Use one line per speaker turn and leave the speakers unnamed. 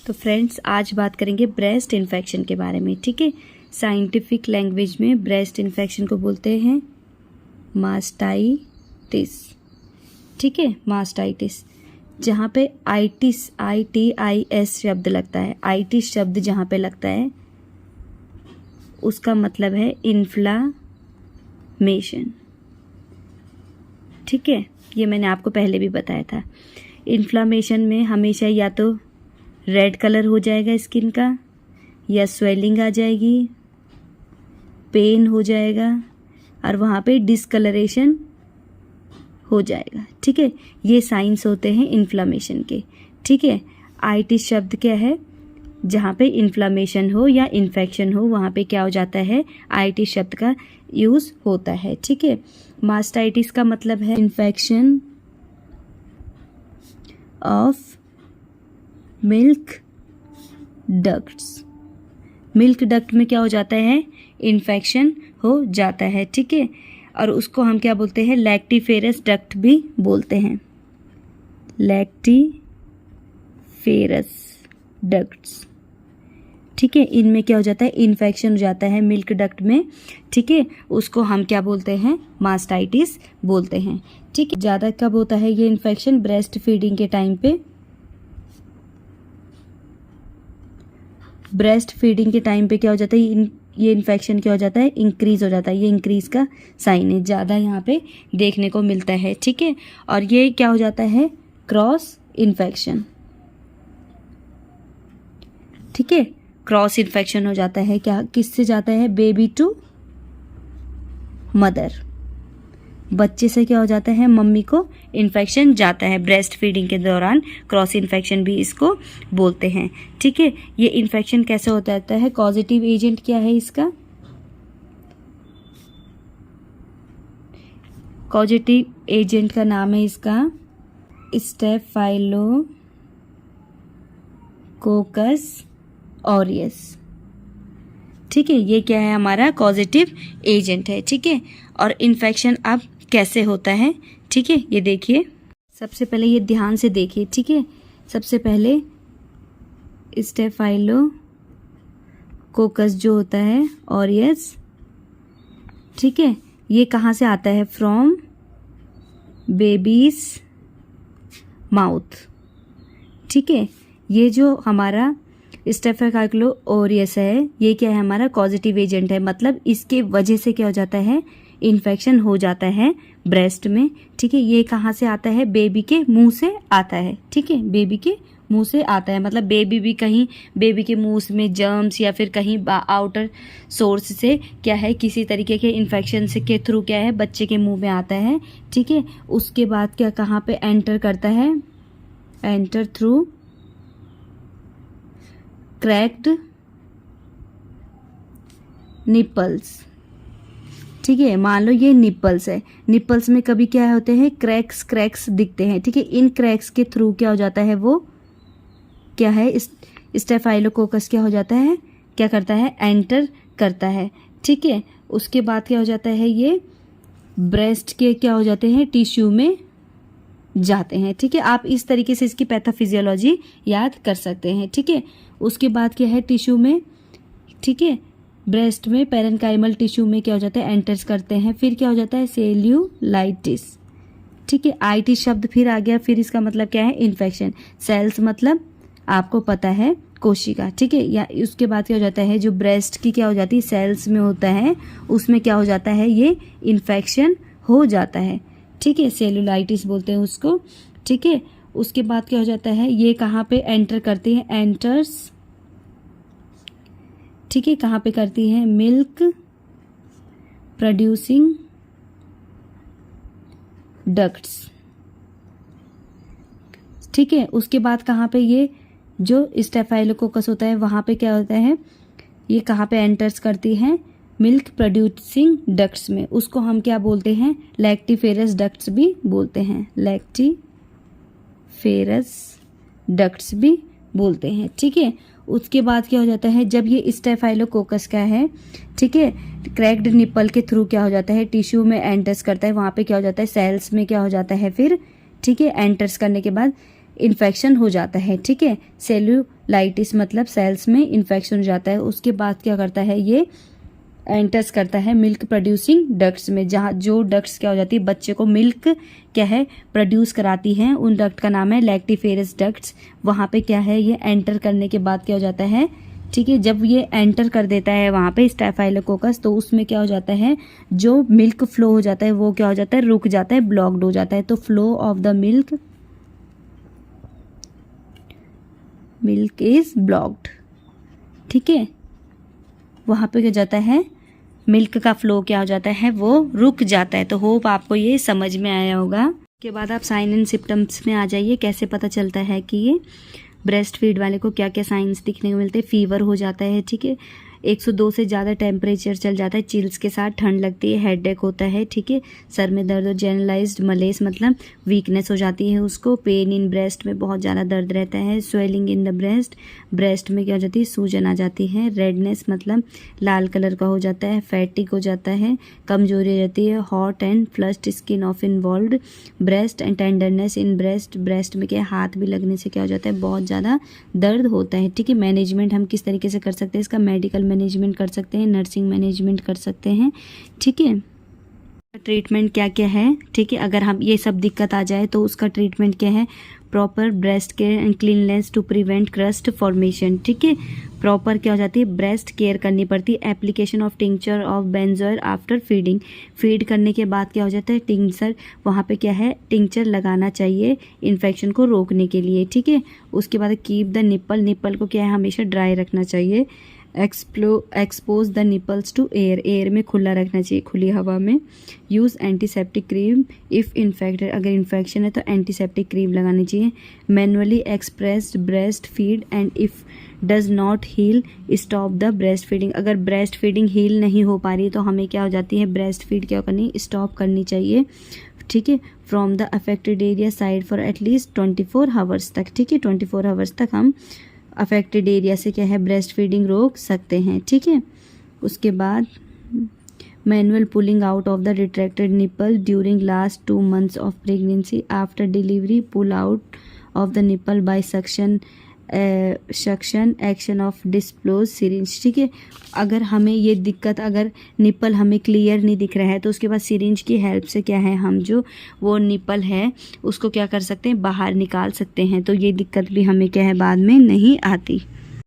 तो फ्रेंड्स आज बात करेंगे ब्रेस्ट इन्फेक्शन के बारे में। ठीक है, साइंटिफिक लैंग्वेज में ब्रेस्ट इन्फेक्शन को बोलते हैं मास्टाइटिस। ठीक है, मास्टाइटिस, जहाँ पे आइटिस ITIS शब्द लगता है, आइटिस शब्द जहाँ पे लगता है उसका मतलब है इन्फ्लामेशन। ठीक है, ये मैंने आपको पहले भी बताया था। इन्फ्लामेशन में हमेशा या तो रेड कलर हो जाएगा स्किन का, या स्वेलिंग आ जाएगी, पेन हो जाएगा और वहाँ पे डिस्कलरेशन हो जाएगा। ठीक है, ये साइंस होते हैं इन्फ्लामेशन के। ठीक है, आइटिस शब्द क्या है, जहाँ पे इन्फ्लामेशन हो या इन्फेक्शन हो वहाँ पे क्या हो जाता है, आइटिस शब्द का यूज़ होता है। ठीक है, मास्टाइटिस का मतलब है infection of milk ducts. Milk duct में क्या हो जाता है, इन्फेक्शन हो जाता है। ठीक है, और उसको हम क्या बोलते हैं, लैक्टिफेरस डक्ट भी बोलते हैं, लैक्टिफेरस डक्ट्स। ठीक है, इनमें क्या हो जाता है, इन्फेक्शन हो जाता है मिल्क डक्ट में। ठीक है, उसको हम क्या बोलते हैं, मास्टाइटिस बोलते हैं। ठीक है, ज़्यादा कब होता है ये इन्फेक्शन, ब्रेस्ट फीडिंग के टाइम पे। ब्रेस्ट फीडिंग के टाइम पे क्या हो जाता है, ये इन्फेक्शन क्या हो जाता है, इंक्रीज हो जाता है। ये इंक्रीज का साइन है, ज़्यादा यहाँ पे देखने को मिलता है। ठीक है, और ये क्या हो जाता है, क्रॉस इन्फेक्शन। ठीक है, क्रॉस इन्फेक्शन हो जाता है, क्या किससे जाता है, बेबी टू मदर, बच्चे से क्या हो जाता है, मम्मी को इन्फेक्शन जाता है ब्रेस्ट फीडिंग के दौरान। क्रॉस इन्फेक्शन भी इसको बोलते हैं। ठीक है, ये इन्फेक्शन कैसे होता है, कॉजेटिव एजेंट क्या है इसका, कॉजेटिव एजेंट का नाम है इसका स्टेफाइलोकोकस ऑरियस। ठीक है, ये क्या है, हमारा कॉजेटिव एजेंट है। ठीक है, और इन्फेक्शन अब कैसे होता है, ठीक है, ये देखिए, सबसे पहले ये ध्यान से देखिए। ठीक है, सबसे पहले स्टेफाइलोकोकस जो होता है ऑरियस, ठीक है, ये कहाँ से आता है, फ्रॉम बेबीज माउथ। ठीक है, ये जो हमारा स्टेफाइलो ऑरियस है, ये क्या है, हमारा कॉजेटिव एजेंट है, मतलब इसके वजह से क्या हो जाता है, इन्फेक्शन हो जाता है ब्रेस्ट में। ठीक है, ये कहाँ से आता है, बेबी के मुंह से आता है। ठीक है, बेबी के मुंह से आता है, मतलब बेबी भी कहीं बेबी के मुंह में जर्म्स या फिर कहीं आउटर सोर्स से क्या है, किसी तरीके के इन्फेक्शन से के थ्रू क्या है, बच्चे के मुंह में आता है। ठीक है, उसके बाद क्या कहाँ पे एंटर करता है, एंटर थ्रू क्रैक्ड निपल्स। ठीक है, मान लो ये निपल्स है, निपल्स में कभी क्या होते हैं, क्रैक्स दिखते हैं। ठीक है, इन क्रैक्स के थ्रू क्या हो जाता है, वो क्या है, स्टेफाइलोकोकस क्या हो जाता है, क्या करता है, एंटर करता है। ठीक है, उसके बाद क्या हो जाता है, ये ब्रेस्ट के क्या हो जाते हैं, टिश्यू में जाते हैं। ठीक है, आप इस तरीके से इसकी पैथोफिजियोलॉजी याद कर सकते हैं। ठीक है, उसके बाद क्या है, टिश्यू में, ठीक है, ब्रेस्ट में पेरेन्काइमल टिश्यू में क्या हो जाता है, एंटर्स करते हैं। फिर क्या हो जाता है, सेल्यूलाइटिस। ठीक है, आइटिस शब्द फिर आ गया, फिर इसका मतलब क्या है, इन्फेक्शन। सेल्स मतलब आपको पता है कोशिका। ठीक है, या उसके बाद क्या हो जाता है, जो ब्रेस्ट की क्या हो जाती है, सेल्स में होता है, उसमें क्या हो जाता है, ये इन्फेक्शन हो जाता है। ठीक है, सेल्यूलाइटिस बोलते हैं उसको। ठीक है, उसके बाद क्या हो जाता है, ये कहाँ पे एंटर करती है, एंटर्स, ठीक है, कहाँ पे करती है, मिल्क प्रोड्यूसिंग डक्ट्स। ठीक है, उसके बाद कहाँ पे, ये जो स्टेफाइलोकोकस होता है वहाँ पे क्या होता है, ये कहाँ पे एंटर्स करती है, मिल्क प्रोड्यूसिंग डक्ट्स में। उसको हम क्या बोलते हैं, लैक्टिफेरस डक्ट्स भी बोलते हैं, लैक्टिफेरस डक्ट्स भी बोलते हैं। ठीक है, उसके बाद क्या हो जाता है, जब ये स्टेफाइलोकोकस का है, ठीक है, क्रैक्ड निपल के थ्रू क्या हो जाता है, टिश्यू में एंटर्स करता है, वहाँ पे क्या हो जाता है, सेल्स में क्या हो जाता है, फिर ठीक है, एंटर्स करने के बाद इन्फेक्शन हो जाता है। ठीक है, लाइटिस मतलब सेल्स में इन्फेक्शन हो जाता है। उसके बाद क्या करता है, ये एंटर्स करता है मिल्क प्रोड्यूसिंग डक्ट्स में, जहाँ जो डक्ट्स क्या हो जाती है, बच्चे को मिल्क क्या है प्रोड्यूस कराती हैं, उन डक्ट का नाम है लैक्टिफेरस डक्ट्स। वहाँ पे क्या है, ये एंटर करने के बाद क्या हो जाता है, ठीक है, जब ये एंटर कर देता है वहाँ पे स्टेफाइलोकोकस, तो उसमें क्या हो जाता है, जो मिल्क फ्लो हो जाता है वो क्या हो जाता है, रुक जाता है, ब्लॉक्ड हो जाता है। तो flow of the milk is blocked, ठीक है, वहाँ पे क्या जाता है, मिल्क का फ्लो क्या हो जाता है, वो रुक जाता है। तो होप आपको ये समझ में आया होगा। उसके बाद आप साइन एंड सिम्टम्स में आ जाइए। कैसे पता चलता है कि ये ब्रेस्ट फीड वाले को क्या क्या साइंस दिखने को मिलते हैं। फीवर हो जाता है, ठीक है, 102 से ज़्यादा टेम्परेचर चल जाता है, चिल्स के साथ ठंड लगती है, हेडेक होता है, ठीक है, सर में दर्द और जनरलाइज्ड मलेस मतलब वीकनेस हो जाती है उसको, पेन इन ब्रेस्ट में बहुत ज़्यादा दर्द रहता है, स्वेलिंग इन द ब्रेस्ट में क्या हो जाती है, सूजन आ जाती है, रेडनेस मतलब लाल कलर का हो जाता है, फैटिक हो जाता है, कमजोरी हो जाती है, hot and flushed skin of involved breast and tenderness in breast में क्या हाथ भी लगने से क्या हो जाता है, बहुत ज़्यादा दर्द होता है, ठीक है। मैनेजमेंट हम किस तरीके से कर सकते हैं इसका, मेडिकल मैनेजमेंट कर सकते हैं, नर्सिंग मैनेजमेंट कर सकते हैं, ठीक है। ट्रीटमेंट क्या क्या है, ठीक है, अगर हम ये सब दिक्कत आ जाए तो उसका ट्रीटमेंट क्या है, proper breast care and cleanness to prevent crust formation, ठीक है, प्रॉपर क्या हो जाती है, ब्रेस्ट केयर करनी पड़ती है, application of tincture of benzoyl after feeding, feed करने के बाद क्या हो जाता है, टिंचर वहाँ पे क्या है, टिंचर लगाना चाहिए इन्फेक्शन को रोकने के लिए, ठीक है। उसके बाद कीप द निप्पल को क्या है, हमेशा ड्राई रखना चाहिए, expose the nipples to air में खुला रखना चाहिए, खुली हवा में। Use antiseptic cream if infected, अगर इन्फेक्शन है तो एंटीसेप्टिक क्रीम लगानी चाहिए। Manually expressed breast feed and if does not heal stop the breast feeding, अगर ब्रेस्ट फीडिंग हील नहीं हो पा रही तो हमें क्या हो जाती है, ब्रेस्ट फीड क्या करनी, स्टॉप करनी चाहिए, ठीक है, from the affected area side for at least 24 hours तक, ठीक है, 24 आवर्स तक हम अफेक्टेड एरिया से क्या है, ब्रेस्ट फीडिंग रोक सकते हैं, ठीक है। उसके बाद manual pulling out of the retracted nipple during last 2 months of pregnancy, after delivery pull out of the nipple by suction action of disposable syringe, ठीक है। अगर हमें ये दिक्कत, अगर निपल हमें क्लियर नहीं दिख रहा है तो उसके बाद सिरिंज की हेल्प से क्या है, हम जो वो निपल है उसको क्या कर सकते हैं, बाहर निकाल सकते हैं, तो ये दिक्कत भी हमें क्या है बाद में नहीं आती।